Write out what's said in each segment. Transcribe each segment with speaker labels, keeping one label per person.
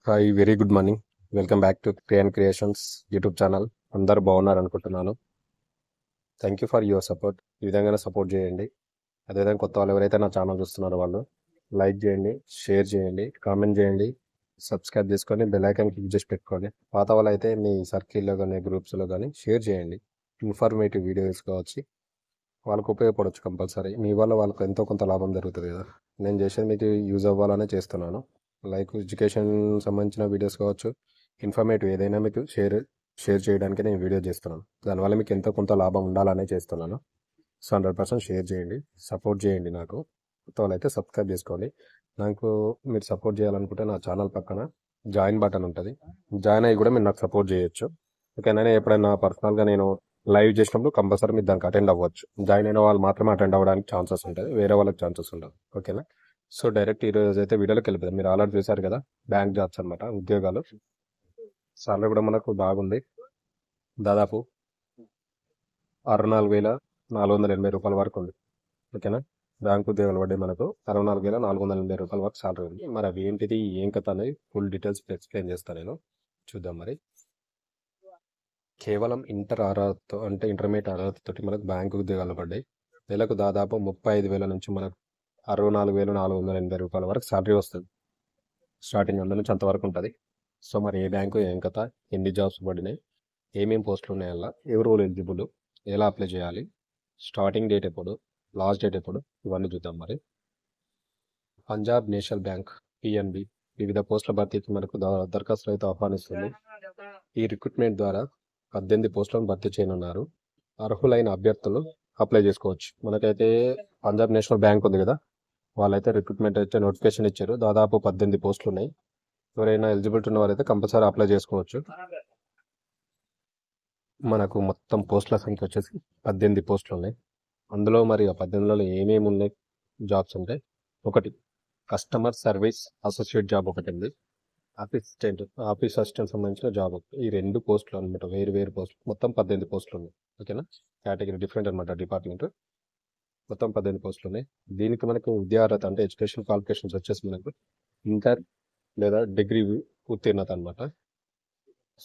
Speaker 1: Hi, very good morning. Welcome back to Kriyan creations YouTube channel. అందరూ బాగున్నారు అనుకుంటున్నాను. Thank you for your support. ఈ విధంగానే సపోర్ట్ చేయండి. అదేవిధంగా కొత్త వాళ్ళు ఎవరైతే నా ఛానల్ చూస్తున్నారో వాళ్ళు లైక్ చేయండి, షేర్ చేయండి, కామెంట్ చేయండి, సబ్స్క్రైబ్ చేసుకొని బెల్ ఐకాన్ క్లిక్ చేసి పెట్టుకోండి. పాత వాళ్ళు అయితే మీ సర్కిల్లో కానీ గ్రూప్స్లో కానీ షేర్ చేయండి. ఇన్ఫర్మేటివ్ వీడియోస్ కావచ్చు, వాళ్ళకు ఉపయోగపడవచ్చు. కంపల్సరీ మీ వల్ల వాళ్ళకు ఎంతో కొంత లాభం జరుగుతుంది కదా. నేను చేసేది మీకు యూజ్ అవ్వాలనే చేస్తున్నాను. లైక్ ఎడ్యుకేషన్ సంబంధించిన వీడియోస్ కావచ్చు, ఇన్ఫర్మేటివ్ ఏదైనా మీకు షేర్ చేయడానికి నేను వీడియో చేస్తున్నాను. దానివల్ల మీకు ఎంతో కొంత లాభం ఉండాలనే చేస్తున్నాను. సో 100% షేర్ చేయండి, సపోర్ట్ చేయండి. నాకు కొత్త వాళ్ళైతే సబ్స్క్రైబ్ చేసుకోండి. నాకు మీరు సపోర్ట్ చేయాలనుకుంటే నా ఛానల్ పక్కన జాయిన్ బటన్ ఉంటుంది. జాయిన్ అయ్యి కూడా మీరు నాకు సపోర్ట్ చేయొచ్చు. ఓకేనా. ఎప్పుడైనా పర్సనల్గా నేను లైవ్ చేసినప్పుడు కంపల్సరీ మీరు దానికి అటెండ్ అవ్వచ్చు. జాయిన్ అయిన వాళ్ళు మాత్రమే అటెండ్ అవ్వడానికి ఛాన్సెస్ ఉంటుంది, వేరే వాళ్ళకి ఛాన్సెస్ ఉండవు. ఓకేనా. సో డైరెక్ట్ ఈరోజు అయితే వీడియోలోకి వెళ్ళిపోతాం. మీరు ఆల్రెడీ చూశారు కదా, బ్యాంక్ జాబ్స్ అనమాట, ఉద్యోగాలు. సాలరీ కూడా మనకు బాగుంది. దాదాపు 64,480 రూపాయల వరకు ఉంది. ఓకేనా. బ్యాంక్ ఉద్యోగాలు పడ్డాయి మనకు 64,480 రూపాయల వరకు సాలరీ ఉంది. మరి అవి ఏంటిది, ఏం కథ అనేది ఫుల్ డీటెయిల్స్ ఎక్స్ప్లెయిన్ చేస్తాను నేను. చూద్దాం. మరి కేవలం ఇంటర్ అర్హతతో అంటే ఇంటర్మీడియట్ అర్హతతోటి మనకు బ్యాంకు ఉద్యోగాలు పడ్డాయి. నెలకు దాదాపు 35,000 నుంచి మనకు 64,480 రూపాయల వరకు సాలరీ వస్తుంది. స్టార్టింగ్ అందులో నుంచి అంతవరకు ఉంటుంది. సో మరి ఏ బ్యాంకు, ఏం కథ, ఎన్ని జాబ్స్ పడినాయి, ఏమేమి పోస్టులు ఉన్నాయి, అలా ఎవరు ఎలిజిబుల్, ఎలా అప్లై చేయాలి, స్టార్టింగ్ డేట్ ఎప్పుడు, లాస్ట్ డేట్ ఎప్పుడు, ఇవన్నీ చూద్దాం. మరి పంజాబ్ నేషనల్ బ్యాంక్ పిఎన్బి వివిధ పోస్టుల భర్తీకి మనకు దరఖాస్తులు అయితే ఆహ్వానిస్తుంది. ఈ రిక్రూట్మెంట్ ద్వారా 18 పోస్టులను భర్తీ చేయనున్నారు. అర్హులైన అభ్యర్థులు అప్లై చేసుకోవచ్చు. మనకైతే పంజాబ్ నేషనల్ బ్యాంక్ ఉంది కదా, వాళ్ళైతే రిక్రూట్మెంట్ అయితే నోటిఫికేషన్ ఇచ్చారు. దాదాపు 18 పోస్టులు ఉన్నాయి. ఎవరైనా ఎలిజిబిలిటీ ఉన్న వారైతే కంపల్సరీ అప్లై చేసుకోవచ్చు. మనకు మొత్తం పోస్టుల సంఖ్య వచ్చేసి 18 పోస్టులు ఉన్నాయి. అందులో మరి ఆ 18లో ఏమేమి ఉన్నాయి జాబ్స్ అంటే, ఒకటి కస్టమర్ సర్వీస్ అసోసియేట్ జాబ్ ఒకటి ఉంది. ఆఫీస్ అసిస్టెంట్ సంబంధించిన జాబ్. ఈ 2 పోస్టులు అనమాట, వేరు పోస్టులు. మొత్తం 18 పోస్టులు ఉన్నాయి. ఓకేనా. కేటగిరీ డిఫరెంట్ అనమాట, డిపార్ట్మెంట్. మొత్తం 18 పోస్టులు ఉన్నాయి. దీనికి మనకు విద్యార్హత అంటే ఎడ్యుకేషన్ క్వాలిఫికేషన్స్ వచ్చేసి మనకు ఇంటర్ లేదా డిగ్రీ ఉత్తీర్ణత అనమాట.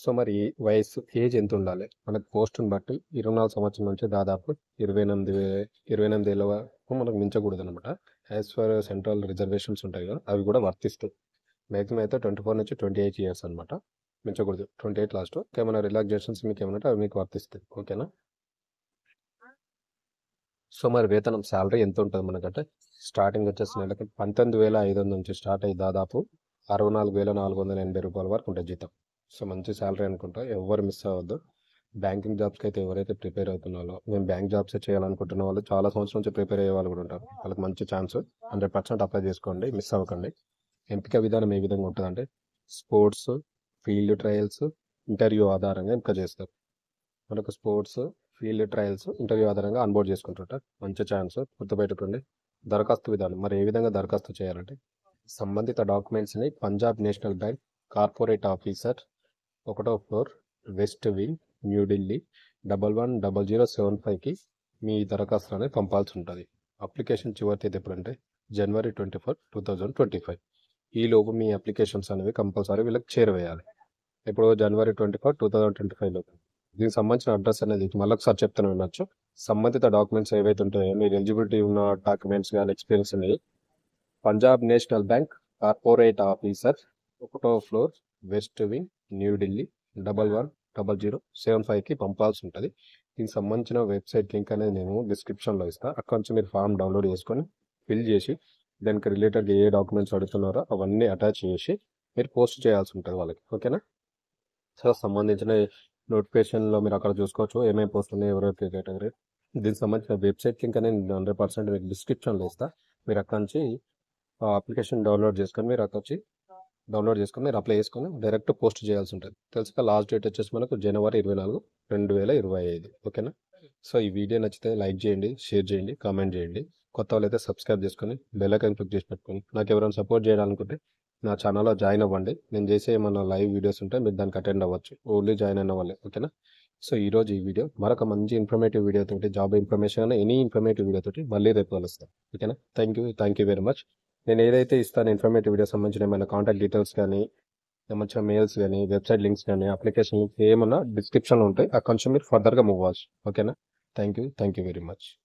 Speaker 1: సో మరి వయసు, ఏజ్ ఎంత ఉండాలి మనకు పోస్టుని బట్టి 24 సంవత్సరం నుంచి దాదాపు 28 ఏళ్ళ వరకు మనకు మించకూడదు అనమాట. యాజ్ ఫర్ సెంట్రల్ రిజర్వేషన్స్ ఉంటాయి కదా, అవి కూడా వర్తిస్తాయి. మ్యాక్సిమం అయితే 24 నుంచి 28 ఇయర్స్ అనమాట, మించకూడదు. 28 లాస్ట్. ఏమైనా రిలాక్సేషన్స్ మీకు ఏమైనా అవి మీకు వర్తిస్తాయి. ఓకేనా. సో మరి వేతనం శాలరీ ఎంత ఉంటుంది మనకంటే, స్టార్టింగ్ వచ్చేసి నెలకి 19,500 నుంచి స్టార్ట్ అయ్యి దాదాపు 64,480 రూపాయల వరకు ఉంటుంది జీతం. సో మంచి శాలరీ అనుకుంటా, ఎవరు మిస్ అవ్వద్దు. బ్యాంకింగ్ జాబ్స్కి అయితే ఎవరైతే ప్రిపేర్ అవుతున్నారో, మేము బ్యాంక్ జాబ్స్ చేయాలనుకుంటున్న వాళ్ళు, చాలా సంవత్సరం నుంచి ప్రిపేర్ అయ్యే వాళ్ళు కూడా ఉంటారు. వాళ్ళకి మంచి ఛాన్స్. 100% అప్లై చేసుకోండి, మిస్ అవ్వకండి. ఎంపిక విధానం ఏ విధంగా ఉంటుందంటే, స్పోర్ట్స్, ఫీల్డ్ ట్రయల్స్, ఇంటర్వ్యూ ఆధారంగా ఎంపిక చేస్తారు. మనకు స్పోర్ట్స్, ఫీల్డ్ ట్రయల్స్, ఇంటర్వ్యూ ఆధారంగా ఆన్బోర్డ్ చేసుకుంటుంటారు. మంచి ఛాన్స్, గుర్తుపెట్టుకోండి. దరఖాస్తు విధానం మరి ఏ విధంగా దరఖాస్తు చేయాలంటే, సంబంధిత డాక్యుమెంట్స్ని Punjab national bank corporate officer, 1వ ఫ్లోర్, వెస్ట్ వింగ్, న్యూఢిల్లీ 110075కి మీ దరఖాస్తు అనేది పంపాల్సి ఉంటుంది. అప్లికేషన్ చివరి తేదీ ఎప్పుడంటే January 24, 2025. ఈలోపు మీ అప్లికేషన్స్ అనేవి కంపల్సరీ వీళ్ళకి చేరవేయాలి. ఇప్పుడు January 24, 2025లో. దీనికి సంబంధించిన అడ్రస్ అనేది మళ్ళీ ఒకసారి చెప్తాను, వినొచ్చు. సంబంధిత డాక్యుమెంట్స్ ఏవైతే ఉంటాయో, మీరు ఎలిజిబిలిటీ ఉన్న డాక్యుమెంట్స్ కానీ ఎక్స్పీరియన్స్ అనేది Punjab national bank corporate officer, 1వ ఫ్లోర్, వెస్ట్ వింగ్, న్యూఢిల్లీ 110075కి పంపాల్సి ఉంటుంది. దీనికి సంబంధించిన వెబ్సైట్ లింక్ అనేది నేను డిస్క్రిప్షన్లో ఇస్తాను. అక్కడ నుంచి మీరు ఫామ్ డౌన్లోడ్ చేసుకొని ఫిల్ చేసి, దానికి రిలేటెడ్గా ఏ డాక్యుమెంట్స్ అడుగుతున్నారో అవన్నీ అటాచ్ చేసి మీరు పోస్ట్ చేయాల్సి ఉంటుంది వాళ్ళకి. ఓకేనా. సో సంబంధించిన నోటిఫికేషన్లో మీరు అక్కడ చూసుకోవచ్చు ఏమేమి పోస్ట్ ఉన్నాయి, ఎవరైతే కేటగిరీ. దీనికి సంబంధించిన వెబ్సైట్ లింక్ అనేది 100% మీకు డిస్క్రిప్షన్లో ఇస్తాను. మీరు అక్కడ నుంచి అప్లికేషన్ డౌన్లోడ్ చేసుకొని మీరు అప్లై చేసుకొని డైరెక్ట్ పోస్ట్ చేయాల్సి ఉంటుంది. తెలుసుగా. లాస్ట్ డేట్ వచ్చేసి మనకు January 24, 2025. ఓకేనా. సో ఈ వీడియో నచ్చితే లైక్ చేయండి, షేర్ చేయండి, కామెంట్ చేయండి. కొత్త వాళ్ళు అయితే సబ్స్క్రైబ్ చేసుకొని బెల్ ఐకాన్ క్లిక్ చేసి పెట్టుకోండి. నాకు ఎవరైనా సపోర్ట్ చేయాలనుకుంటే నా ఛానల్లో జాయిన్ అవ్వండి. నేను చేసే ఏమన్నా లైవ్ వీడియోస్ ఉంటే మీరు దానికి అటెండ్ అవ్వచ్చు, ఓన్లీ జాయిన్ అయిన వాళ్ళే. ఓకేనా. సో ఈరోజు ఈ వీడియో మరొక మంచి ఇన్ఫర్మేటివ్ వీడియో తోటి, job information, any informative video తోటి మళ్ళీ రేపు కలుస్తాను. ఓకేనా. Thank you very much. నేను ఏదైతే ఇస్తాను ఇన్ఫర్మేటివ్ వీడియో సంబంధించిన ఏమైనా కాంటాక్ట్ డీటెయిల్స్ కానీ సంబంధించిన మెయిల్స్ కానీ, వెబ్సైట్ లింక్స్ కానీ, అప్లికేషన్ లింక్స్ ఏమన్నా డిస్క్రిప్షన్లో ఉంటాయి. అక్కడ నుంచి మీరు ఫర్దర్గా మూవ్ అవ్వచ్చు. ఓకేనా? Thank you very much.